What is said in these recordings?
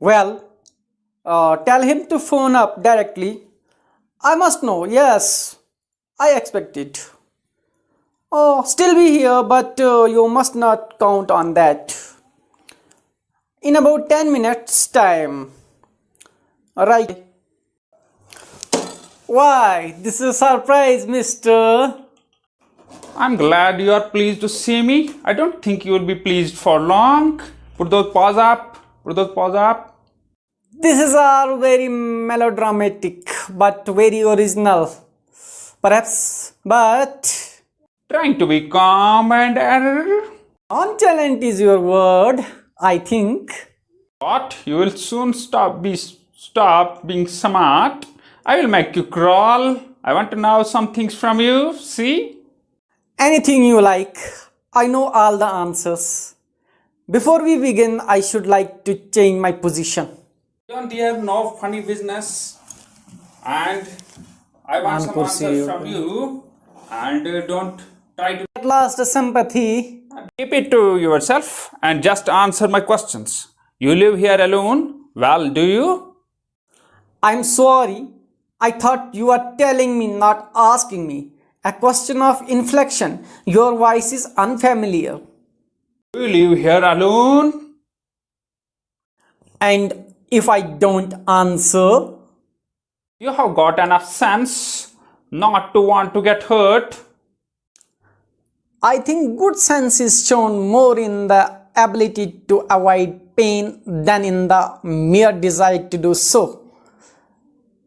Well, tell him to phone up directly. I must know. Yes, I expect it. Oh, still be here, but you must not count on that. In about 10 minutes time. Right. Why, this is a surprise, mister. I'm glad you are pleased to see me. I don't think you will be pleased for long. Put those paws up. Put those paws up. This is all very melodramatic, but very original. Perhaps, but Trying to be calm and nonchalant is your word, I think. What? You will soon stop being smart. I will make you crawl. I want to know some things from you. See? Anything you like. I know all the answers. Before we begin, I should like to change my position. Don't have no funny business. And I want some answers from you. And don't try to At last, sympathy. keep it to yourself and just answer my questions. You live here alone? Well, do you? I'm sorry. I thought you were telling me, not asking me. A question of inflection. Your voice is unfamiliar. Do you live here alone? And if I don't answer, You have got enough sense not to want to get hurt. I think good sense is shown more in the ability to avoid pain than in the mere desire to do so.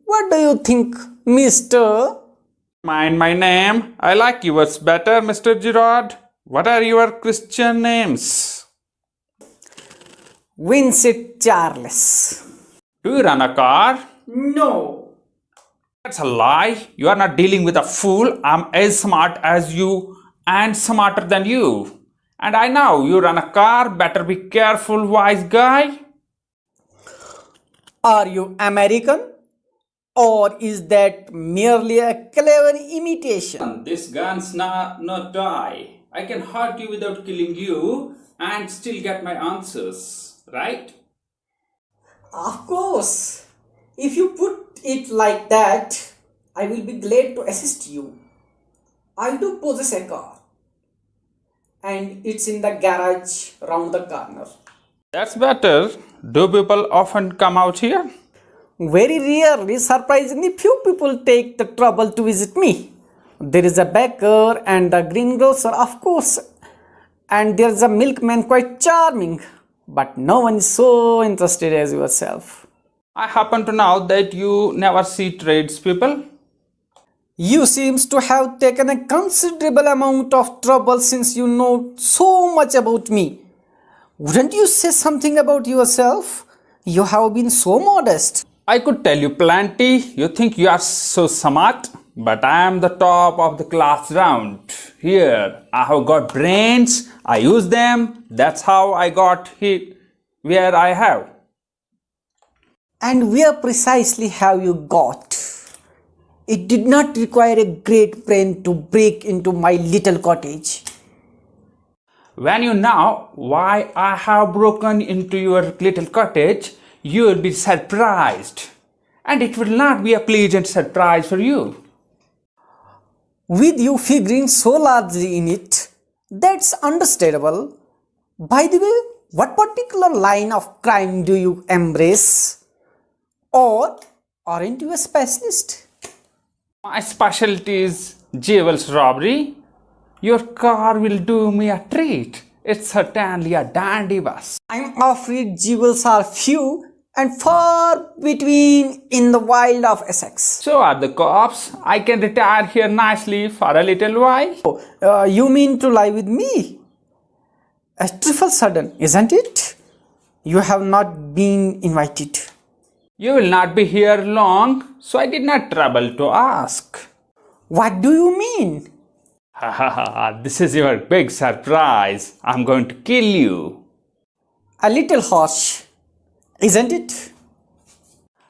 What do you think, mister? Mind my name. I like yours better, Mr. Gerard. What are your Christian names? Vincent Charles. Do you run a car? No. That's a lie. You are not dealing with a fool. I'm as smart as you and smarter than you. And I know you run a car. Better be careful, wise guy. Are you American? Or is that merely a clever imitation? This gun's not die. I can hurt you without killing you and still get my answers, right? Of course. If you put it like that, I will be glad to assist you. I do possess a car. And it's in the garage round the corner. That's better. Do people often come out here? Very rarely, surprisingly, few people take the trouble to visit me. There is a baker and a greengrocer, of course, and there is a milkman, quite charming, but no one is so interested as yourself. I happen to know that you never see tradespeople. You seems to have taken a considerable amount of trouble since you know so much about me. Wouldn't you say something about yourself? You have been so modest. I could tell you plenty. You think you are so smart, but I am the top of the class round. Here, I have got brains. I use them. That's how I got here where I have. And where precisely have you got? It did not require a great brain to break into my little cottage. When you know why I have broken into your little cottage, you will be surprised. And it will not be a pleasant surprise for you. With you figuring so largely in it, that's understandable. By the way, what particular line of crime do you embrace? Or aren't you a specialist? My specialty is jewels robbery. Your car will do me a treat. It's certainly a dandy bus. I'm afraid jewels are few and far between in the wild of Essex. So are the cops. I can retire here nicely for a little while. You mean to lie with me? A trifle sudden, isn't it? You have not been invited. You will not be here long, so I did not trouble to ask. What do you mean? Ha ha ha, this is your big surprise. I'm going to kill you. A little harsh, isn't it?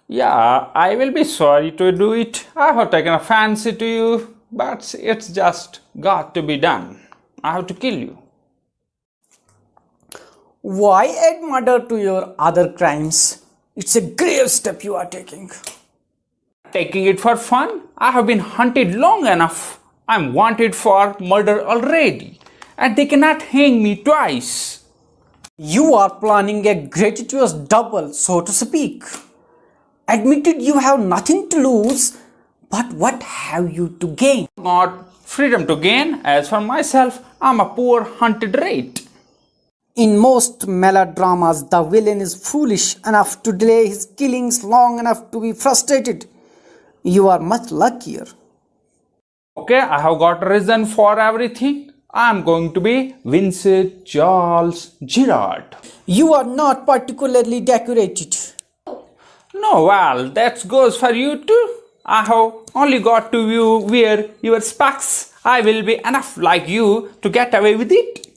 Yeah, I will be sorry to do it. I have taken a fancy to you, but it's just got to be done. I have to kill you. Why add murder to your other crimes? It's a grave step you are taking. Taking it for fun? I have been hunted long enough. I'm wanted for murder already, and they cannot hang me twice. You are planning a gratuitous double, so to speak. Admitted you have nothing to lose, but what have you to gain? Not freedom to gain. As for myself, I'm a poor hunted rat. In most melodramas, the villain is foolish enough to delay his killings long enough to be frustrated. You are much luckier. Okay, I have got a reason for everything. I'm going to be Vincent Charles Girard. You are not particularly decorated. No, well, that goes for you too. I have only got to wear your specs. I will be enough like you to get away with it.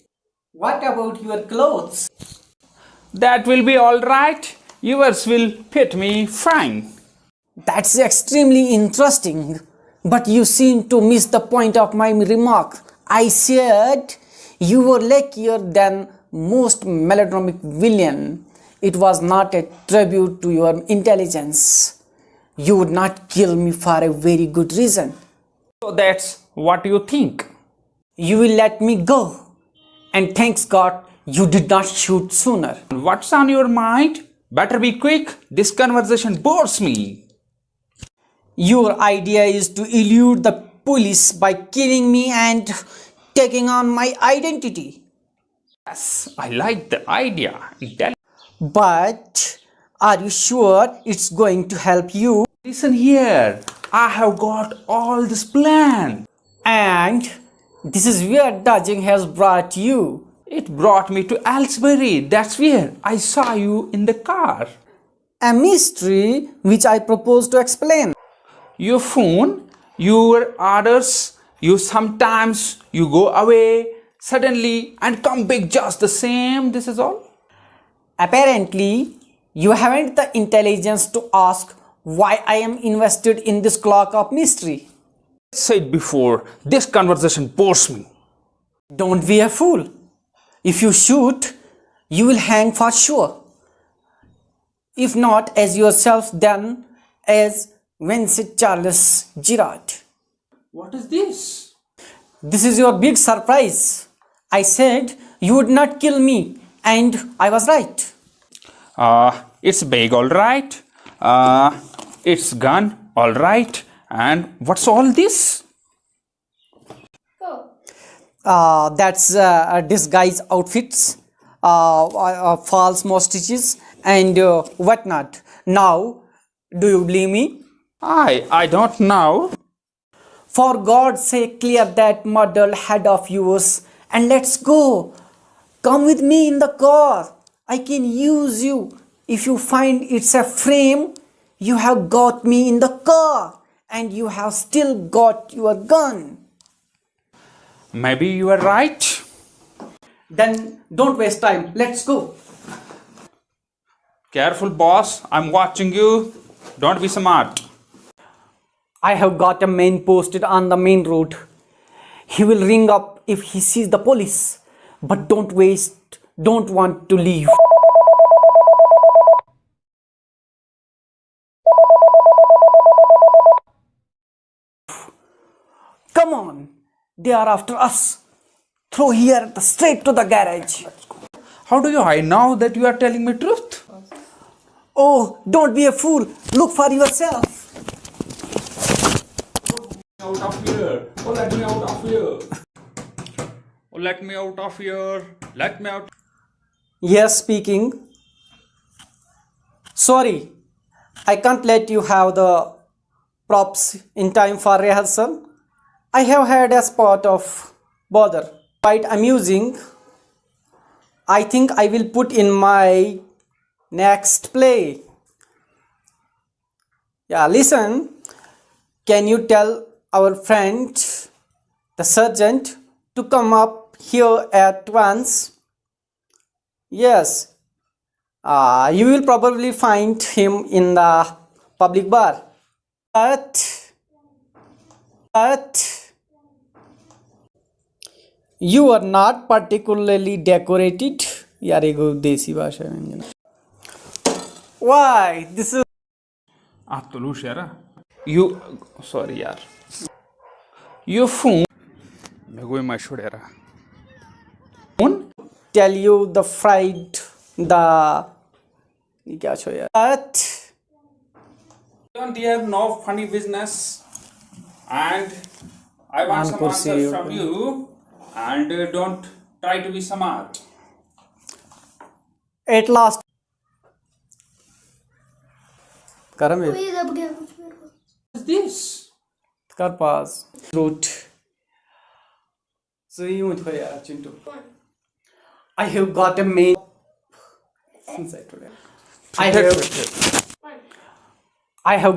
What about your clothes? That will be alright. Yours will fit me fine. That's extremely interesting. But you seem to miss the point of my remark. I said you were luckier than most melodramatic villain. It was not a tribute to your intelligence. You would not kill me for a very good reason. So that's what you think. You will let me go. And thanks God you did not shoot sooner. What's on your mind? Better be quick. This conversation bores me. Your idea is to elude the police by killing me and taking on my identity. Yes, I like the idea. But are you sure it's going to help you? Listen here. I have got all this plan. And this is where dodging has brought you. It brought me to Aylesbury. That's where I saw you in the car. A mystery which I propose to explain. Your phone, your orders, you sometimes you go away suddenly and come back just the same. This is all. Apparently, you haven't the intelligence to ask why I am invested in this clock of mystery. Said before, this conversation bores me. Don't be a fool. If you shoot, you will hang for sure. If not as yourself, then as Vincent Charles Girard. What is this? This is your big surprise. I said you would not kill me, and I was right. It's big, all right. It's gun, all right. And what's all this? That's disguise outfits, false mustaches, and whatnot. Now, do you believe me? I don't know. For God's sake, clear that muddled head of yours and let's go. Come with me in the car. I can use you. If you find it's a frame, you have got me in the car and you have still got your gun. Maybe you are right. Then don't waste time. Let's go. Careful, boss. I'm watching you. Don't be smart. I have got a man posted on the main road. He will ring up if he sees the police. But don't want to leave. Come on, they are after us. Throw here straight to the garage. How do I know that you are telling me truth? Oh, don't be a fool. Look for yourself. Out of here. Oh, let me out of here. Oh, let me out of here. Let me out. Yes, speaking. Sorry, I can't let you have the props in time for rehearsal. I have had a spot of bother. Quite amusing. I think I will put in my next play. Yeah, listen. Can you tell our friend, the sergeant, to come up here at once? Yes. You will probably find him in the public bar. But you are not particularly decorated. यार एगो देसी भाषा है Why? This is Atulush yara. You sorry yaar. Your phone. मैं कोई मशहूर यार. Phone? tell you the fried the ये क्या छो यार But Don't have no funny business, and I want some Kursi, answers from you, and don't try to be smart. at last करम ये ये दब गया कुछ मेरे को। What is this? कर पास root so यूं थो यार Chintu I have got a main inside today I have